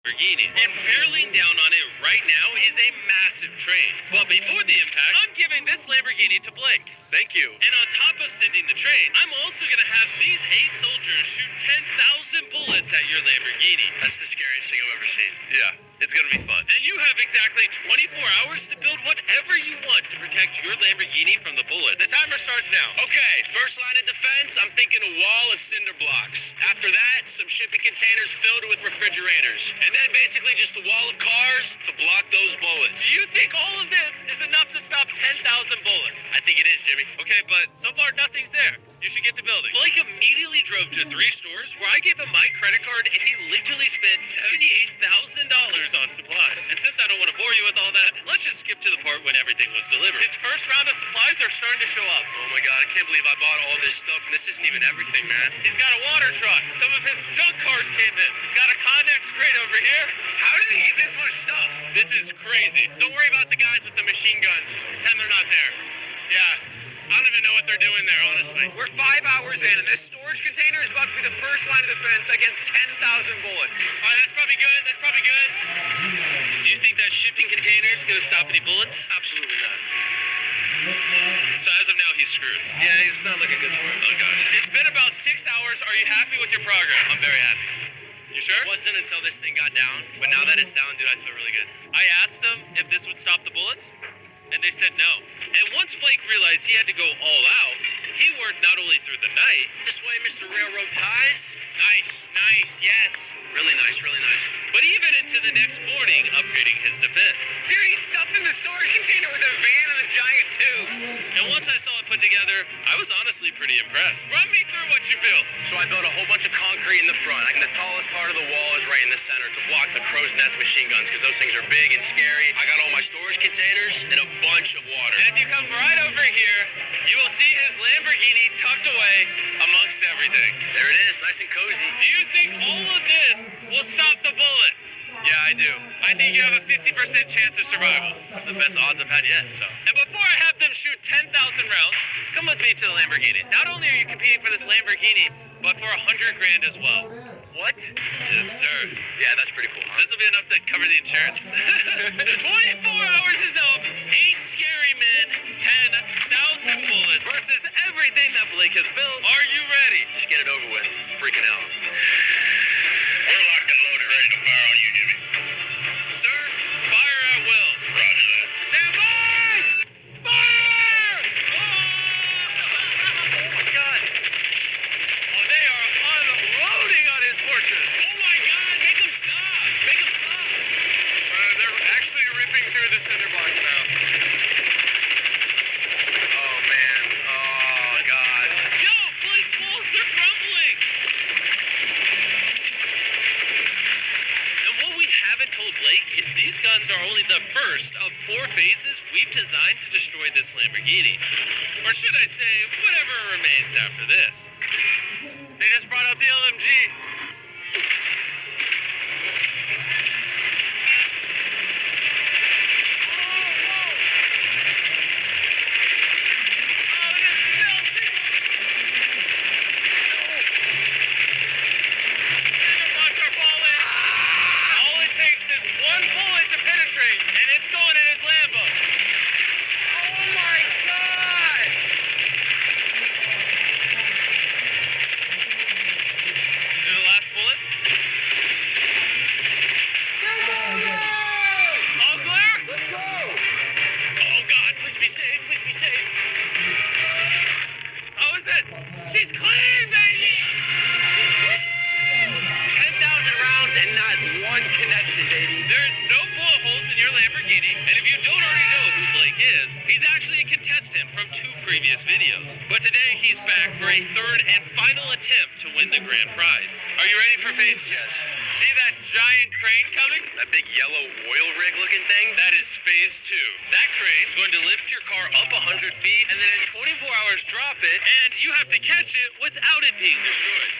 Lamborghini, and barreling down on it right now is a massive train. But before the impact, I'm giving this Lamborghini to Blake. Thank you. And on top of sending the train, I'm also gonna have these 8 soldiers shoot 10,000 bullets at your Lamborghini. That's the scariest thing I've ever seen. Yeah. It's gonna be fun. And you have exactly 24 hours to build whatever you want to protect your Lamborghini from the bullets. The timer starts now. Okay, first line of defense, I'm thinking a wall of cinder blocks. After that, some shipping containers filled with refrigerators. And then basically just a wall of cars to block those bullets. Do you think all of this is enough to stop 10,000 bullets? I think it is, Jimmy. Okay, but so far nothing's there. You should get to building. Blake immediately drove to 3 stores where I gave him my credit card and he literally spent $78,000 on supplies. And since I don't want to bore you with all that, let's just skip to the part when everything was delivered. His first round of supplies are starting to show up. Oh my god, I can't believe I bought all this stuff and this isn't even everything, man. He's got a water truck. Some of his junk cars came in. He's got a Connex crate over here. How did he get this much stuff? This is crazy. Don't worry about the guys with the machine guns. Just pretend they're not there. Yeah, I don't even know what they're doing there, honestly. We're 5 hours in, and this storage container is about to be the first line of defense against 10,000 bullets. All right, that's probably good. That's probably good. Do you think that shipping container is going to stop any bullets? Absolutely not. So as of now, he's screwed. Yeah, he's not looking good for him. Oh, gosh. It's been about 6 hours. Are you happy with your progress? I'm very happy. You sure? It wasn't until this thing got down, but now that it's down, dude, I feel really good. I asked them if this would stop the bullets, and they said no. And once Blake realized he had to go all out, he worked not only through the night. This way, Mr. Railroad Ties. Nice, nice, yes. Really nice, really nice. But even into the next morning, upgrading his defense. Dude, he's stuffing the storage container with a van and a giant tube. And once I saw it put together, I was honestly pretty impressed. Run me through what you built. So I built a whole bunch of concrete in the front. And the tallest part of the wall is right in the center to block the crow's nest machine guns, because those things are big and scary. I got all my storage containers and a bunch of water. And if you come right over here, you will see his Lamborghini tucked away amongst everything. There it is, nice and cozy. Do you think all of this will stop the bullets? Yeah, I do. I think you have a 50% chance of survival. That's the best odds I've had yet, so. And before I have them shoot 10,000 rounds, come with me to the Lamborghini. Not only are you competing for this Lamborghini, but for $100 grand as well. What? Yes, sir. Yeah, that's pretty cool. This will be enough to cover the insurance. 24 hours is up. 8 scary men, 10,000 bullets versus everything that Blake has built. Are you ready? Just get it over with. Freaking out. We're locked and loaded, ready to fire on you, Jimmy. Sir, fire at will. Roger that. Stand by! Fire! Oh my god. Oh, they are unloading on his fortress. Oh my god, make them stop. Make them stop. They're actually ripping through the cinder blocks now. Oh man. Oh god. Yo, Blake's walls are crumbling. And what we haven't told Blake is these guns are only the first of 4 phases we've designed to destroy this Lamborghini. Or should I say, whatever remains after this. They just brought out the LMG. Videos. But today he's back for a 3rd and final attempt to win the grand prize. Are you ready for phase 2? Yes. See that giant crane coming? That big yellow oil rig looking thing? That is phase 2. That crane is going to lift your car up 100 feet and then in 24 hours drop it, and you have to catch it without it being destroyed.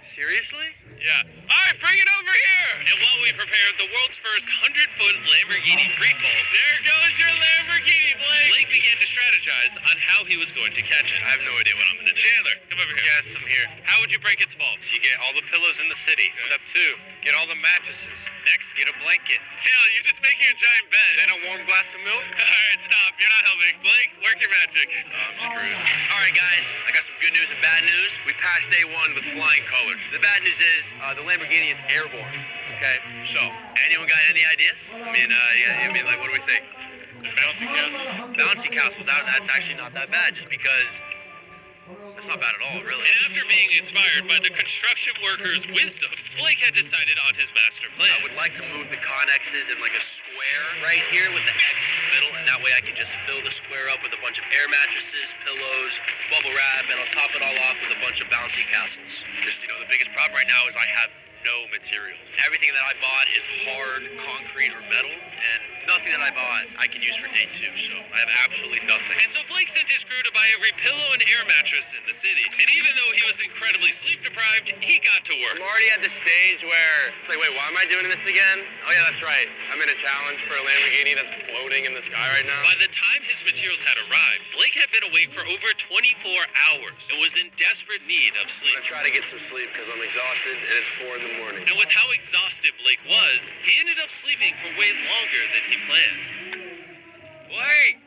Seriously? Yeah. Alright, bring it over here! And while we prepared the world's first 100-foot Lamborghini freefall, there goes your Lamborghini, Blake! Blake began to strategize on how he was going to catch it. I have no idea what I'm going to do. Chandler, come over here. Yes, I'm here. How would you break its fall? So you get all the pillows in the city. Step 2, get all the mattresses. Next, get a blanket. Chandler, you're just making a giant bed. Then a warm glass of milk. Alright, stop. You're not helping. Blake, work your magic. I'm screwed. All right, guys, I got some good news and bad news. We passed day 1 with flying colors. The bad news is the Lamborghini is airborne. Okay, so anyone got any ideas? I mean, like, what do we think? Bouncy castles. Bouncy castles. That's actually not that bad, just because that's not bad at all, really. And after being inspired by the construction workers' wisdom, Blake had decided on his master plan. I would like to move the connexes in like a square right here with the X in the middle, and that way I can just fill the square up with a bunch of air mattresses, pillows, bubble wrap, and I'll top it all off with a bunch of bouncy castles. Just, the biggest problem right now is I have no material. Everything that I bought is hard concrete or metal, and nothing that I bought I can use for day 2, so I have absolutely nothing. And so Blake sent his crew to buy every pillow and air mattress in the city. And even though he was incredibly sleep deprived, he got to work. I'm already at the stage where it's like, wait, why am I doing this again? Oh yeah, that's right. I'm in a challenge for a Lamborghini that's floating in the sky right now. By the time his materials had arrived, Blake had been awake for over 24 hours and was in desperate need of sleep. I'm gonna try to get some sleep because I'm exhausted and it's 4 in the morning. And with how exhausted Blake was, he ended up sleeping for way longer than he planned. Blake!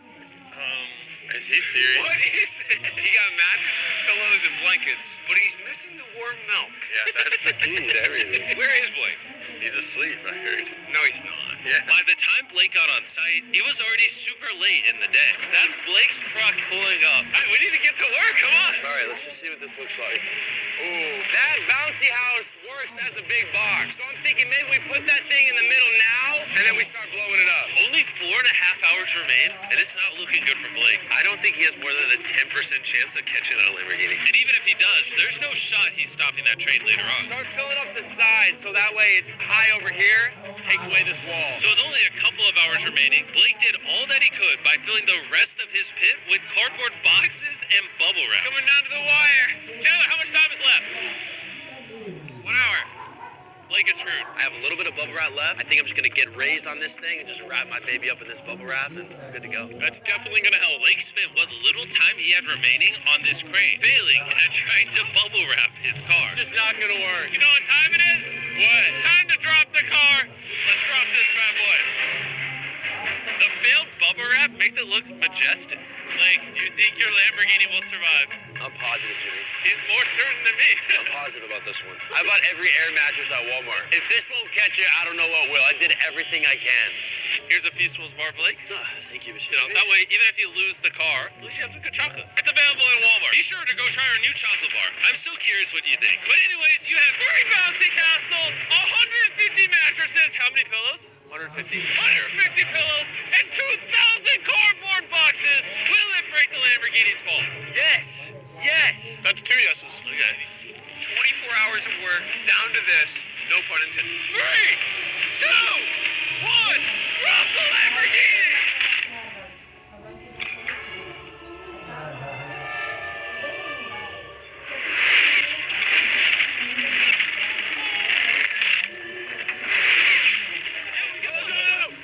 Is he serious? What is that? He got mattresses, pillows, and blankets, but he's missing the warm milk. Yeah, that's the key to everything. Where is Blake? He's asleep, I heard. No, he's not. Yeah. By the time Blake got on site, it was already super late in the day. That's Blake's truck pulling up. All right, we need to get to work, come on. All right, let's just see what this looks like. Ooh, that bouncy house works as a big box. So I'm thinking maybe we put that thing in the middle now, and then we start blowing it up. Only 4.5 hours remain, and it's not looking good for Blake. I don't think he has more than a 10% chance of catching a Lamborghini. And even if he does, there's no shot he's stopping that train later on. Start filling up the side so that way it's high over here, takes away this wall. So with only a couple of hours remaining, Blake did all that he could by filling the rest of his pit with cardboard boxes and bubble wrap. Coming down to the wire. Chandler, how much time is left? 1 hour. Blake is screwed. I have a little bit of bubble wrap left. I think I'm just gonna get raised on this thing and just wrap my baby up in this bubble wrap and I'm good to go. That's definitely gonna help. Blake spent what little time he had remaining on this crane, failing at trying to bubble wrap his car. It's just not gonna work. You know what time it is? What? Time to drop the car. Let's drop this bad boy. The failed bubble wrap makes it look majestic. Blake, do you think your Lamborghini will survive? I'm positive, Jimmy. He's more certain than me. I'm positive about this one. I bought every air mattress at Walmart. If this won't catch it, I don't know what will. I did everything I can. Here's a Feastables bar, Blake. Thank you, You Michelle. know, that way, even if you lose the car, at least you have some good chocolate. It's available at Walmart. Be sure to go try our new chocolate bar. I'm so curious what you think. But anyways, you have 3 bouncy castles, 150 mattresses. How many pillows? 150. 150 pillows and 2,000 cardboard boxes. Will it break the Lamborghini's fall? Yes. Yes. That's 2 yeses. Okay. 24 hours of work, down to this, no pun intended. 3, 2, 1. Drop the Lamborghini!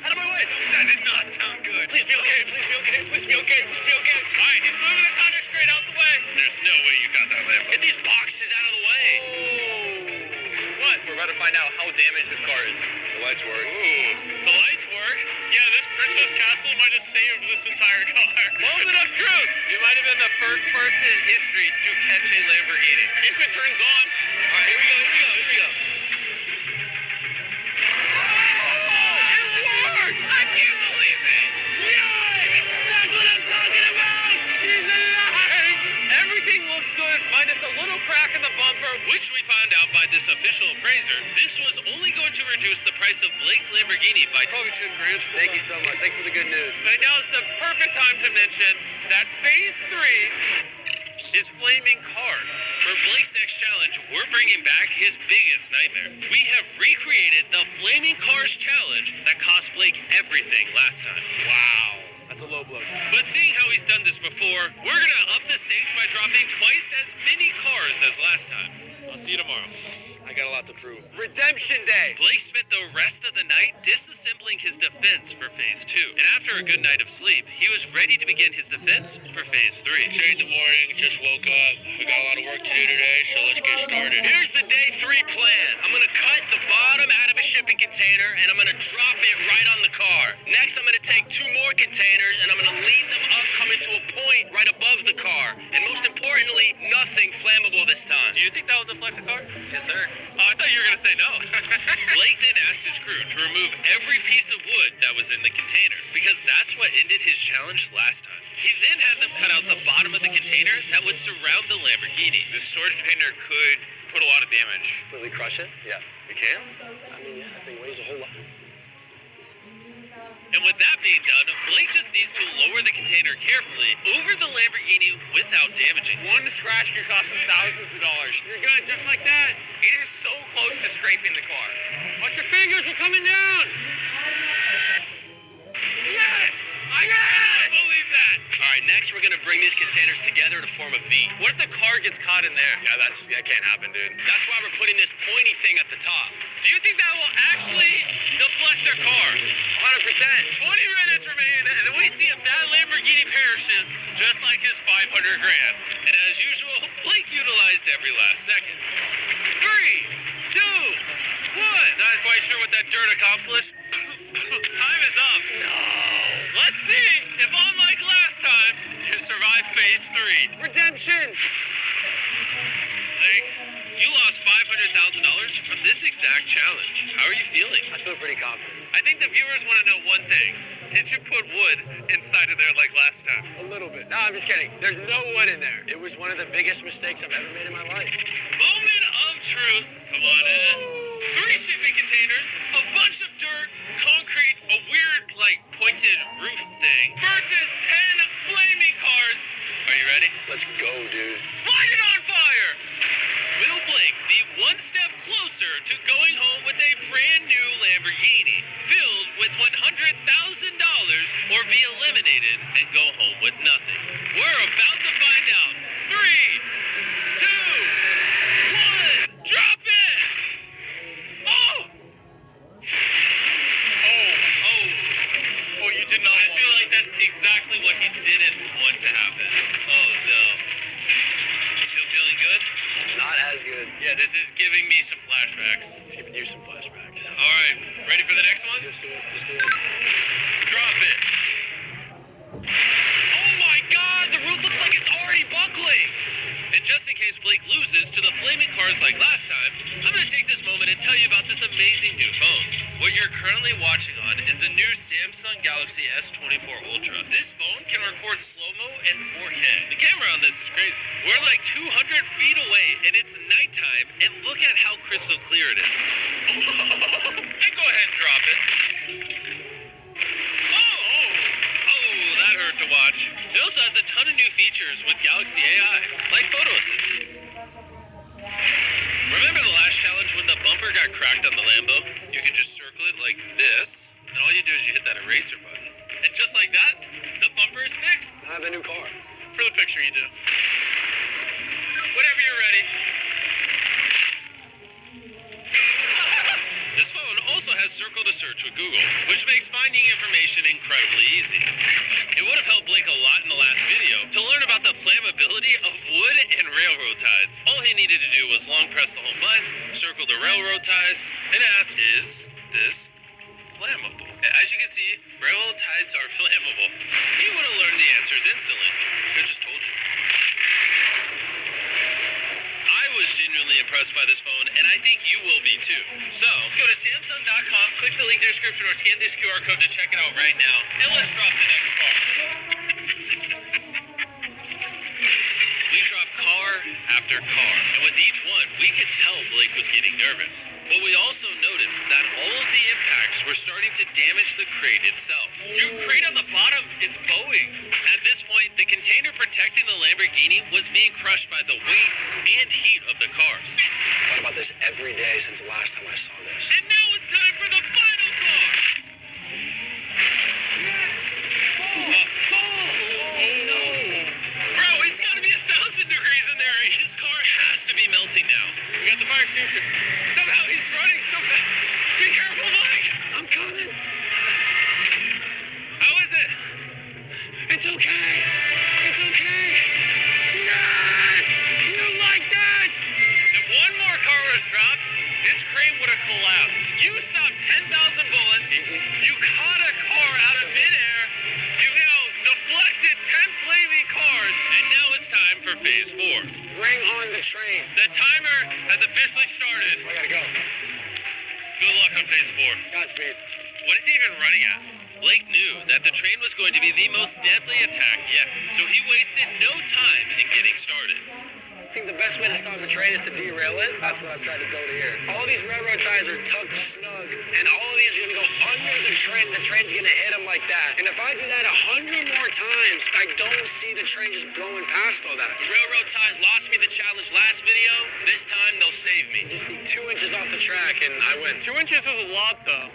Out of my way. That did not sound good. Please be okay. Please be okay. Please be okay. Please be okay. All right, he's moving the contact straight out the way. There's no way you got that Lambo. Get these boxes out of the way. What? We're about to find out how damaged this car is. The lights work. Ooh, the lights work. Yeah, this Princess Castle might have saved this entire car. Moment of truth. You might have been the first person in history to catch a Lamborghini. If it turns on. All right, here we go. Here we go. Here we go. It worked! I can't believe it! Yes! That's what I'm talking about! She's alive! Everything looks good, minus a little crack in the bumper, which we found out by this official appraiser. This was only going to reduce the price of Blake's Lamborghini by Probably 10 grand. Thank you so much. Thanks for the good news. And now is the perfect time to mention that Phase 3 is flaming cars. For Blake's next challenge, we're bringing back his biggest nightmare. We have recreated the Flaming Cars Challenge that cost Blake everything last time. Wow. That's a low blow. But seeing how he's done this before, we're gonna up the stakes by dropping twice as many cars as last time. I'll see you tomorrow. I I got a lot to prove. Redemption Day. Blake spent the rest of the night disassembling his defense for Phase 2. And after a good night of sleep, he was ready to begin his defense for Phase 3. 3 in the morning, just woke up. We got a lot of work to do today, so let's get started. Here's the day 3 plan. I'm gonna cut the bottom out of a shipping container and I'm gonna drop it right on the car. Next, I'm gonna take 2 more containers and I'm gonna lean them up, coming to a point right above the car. And most importantly, nothing flammable this time. Do you think that will deflect the car? Yes, sir. Oh, I thought you were going to say no. Blake then asked his crew to remove every piece of wood that was in the container, because that's what ended his challenge last time. He then had them cut out the bottom of the container that would surround the Lamborghini. This storage container could put a lot of damage. Will we crush it? Yeah. It can? I mean, yeah, that thing weighs a whole lot. And with that being done, Blake just needs to lower the container carefully over the Lamborghini without damaging it. One scratch could cost him thousands of dollars. You're good, just like that. It is so close to scraping the car. Watch your fingers, we're coming down. Yes! I believe that. All right, next we're gonna bring these containers together to form a V. What if the car gets caught in there? Yeah, that can't happen, dude. That's why we're putting this pointy thing at the top. Do you think that will actually deflect their car? 100%. 20 minutes remain, and then we see if that Lamborghini perishes, just like his 500 grand. And as usual, Blake utilized every last second. 3, 2, 1. Not quite sure what that dirt accomplished. Time is up. No. Let's see if, unlike last time, you survive Phase 3. Redemption. Blake, you lost $500,000 from this exact challenge. How are you feeling? I feel pretty confident. I think the viewers want to know one thing. Did you put wood inside of there like last time? A little bit. No, I'm just kidding. There's no wood in there. It was one of the biggest mistakes I've ever made in my life. Moment of truth. Come on in. 3 shipping containers, a bunch of dirt, concrete, a weird, pointed roof thing, versus 10 flaming cars. Are you ready? Let's go, dude. Light it on fire! Will Blake be one step closer to going home with a brand new Lamborghini filled with $100,000, or be eliminated and go home with nothing? We're about to find out. 3, 2, 1, drop it! Oh! Oh, you did not. I feel like that's exactly what he didn't want to happen. Oh, no. You still feeling good? Not as good. Yeah, this is giving me some flashbacks. It's giving you some flashbacks. All right, ready for the next one? Let's do it. Let's do it. Drop it. Oh my God, the roof looks like it's already buckling. And just in case Blake loses to the flaming cars like last time, I'm going to take this moment and tell you about this amazing new phone. What you're currently watching on is the new Samsung Galaxy S24 Ultra. This phone can record slow-mo and 4K. The camera on this is crazy. We're like 200 feet away and it's nighttime, and look at how crystal clear it is. And go ahead and drop it. That hurt to watch. It also has a ton of new features with Galaxy AI, like photo assist. Remember the last challenge when the bumper got cracked on the Lambo? You can just circle it like this, and all you do is you hit that eraser button. And just like that, the bumper is fixed. I have a new car. For the picture, you do. Whenever you're ready. This phone also has Circle to Search with Google, which makes finding information incredibly easy. It would have helped Blake a lot in the last video to learn about the flammability of wood and railroad ties. All he needed to do was long press the home button, circle the railroad ties, and ask, is this flammable? As you can see, railroad ties are flammable. He would have learned the answers instantly. I just told you. I was genuinely impressed by this phone, and I think you will be too. So, go to Samsung.com, click the link in the description, or scan this QR code to check it out right now, and let's drop the next car. We dropped car after car, and with each one, we could tell Blake was getting nervous. But we also noticed that all of the impacts were starting to damage the crate itself. Your crate on the bottom is bowing. At this point, the container protecting the Lamborghini was being crushed by the weight and heat of the cars. I've thought about this every day since the last time I saw this. And now it's time for the final car! Yes! Fall! Oh no! Bro, it's gotta be 1,000 degrees in there. His car has to be melting now. We got the fire extinguisher. coming. How is it? It's okay. It's okay. Yes! You like that? If one more car was dropped, this crane would have collapsed. You stopped 10,000 bullets. Easy. You caught a car out of midair. You now deflected 10 flaming cars. And now it's time for phase 4. Bring on the train. The timer has officially started. I gotta go. Good luck on phase 4. Godspeed. What is he even running at? Blake knew that the train was going to be the most deadly attack yet, so he wasted no time in getting started. I think the best way to stop a train is to derail it. That's what I've tried to build here. All these railroad ties are tucked snug, and all of these are gonna go under the train. The train's gonna hit them like that. And if I do that 100 more times, I don't see the train just blowing past all that. The railroad ties lost me the challenge last video. This time they'll save me. Just need 2 inches off the track, and I win. 2 inches is a lot, though.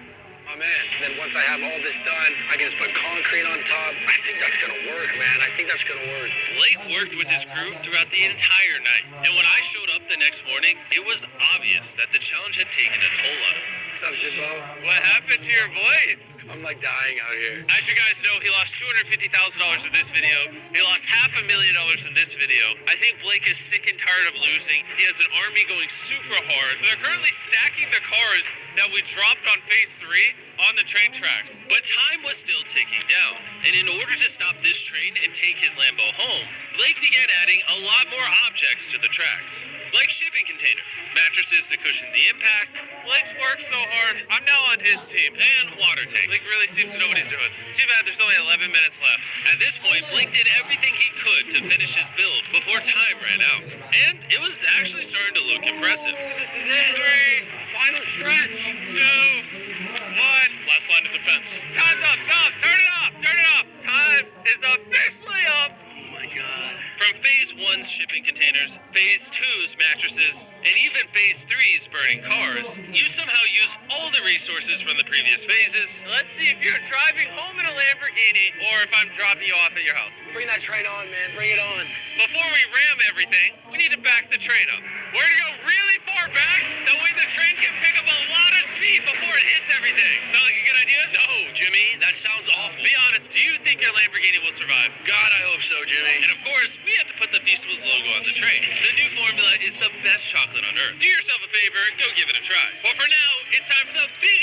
My man. And then once I have all this done, I can just put concrete on top. I think that's gonna work, man. I think that's gonna work. Blake worked with his crew throughout the entire night, and when I showed up the next morning, it was obvious that the challenge had taken a toll on him. What's up, Jimbo? What happened to your voice? I'm like dying out here. As you guys know, he lost $250,000 in this video. He lost $500,000 in this video. I think Blake is sick and tired of losing. He has an army going super hard. They're currently stacking the cars that we dropped on phase 3 on the train tracks. But time was still ticking down. And in order to stop this train and take his Lambo home, Blake began adding a lot more objects to the tracks. Like shipping containers, mattresses to cushion the impact. Blake's worked so hard. I'm now on his team. And water tanks. Blake really seems to know what he's doing. Too bad there's only 11 minutes left. At this point, Blake did everything he could to finish his build before time ran out. And it was actually starting to look impressive. This is it. 3, Final stretch. 2, 1. Last line of defense. Time's up. Stop. Turn it off. Turn it off. Time is officially up. Oh my God. From phase 1's shipping containers, phase 2's mattresses, and even phase 3's burning cars, you somehow use all the resources from the previous phases. Let's see if you're driving home in a Lamborghini or if I'm dropping you off at your house. Bring that train on, man. Bring it on. Before we ram everything, we need to back the train up. We're gonna go really far back. That way the train can pick up a lot of speed before it hits everything. Sound like a good idea? No, Jimmy, that sounds awful. Be honest, do you think your Lamborghini will survive? God, I hope so, Jimmy. And of course, we had to put the Feastables logo on the train. The new formula is the best chocolate on earth. Do yourself a favor, go give it a try. But for now, it's time for the biggest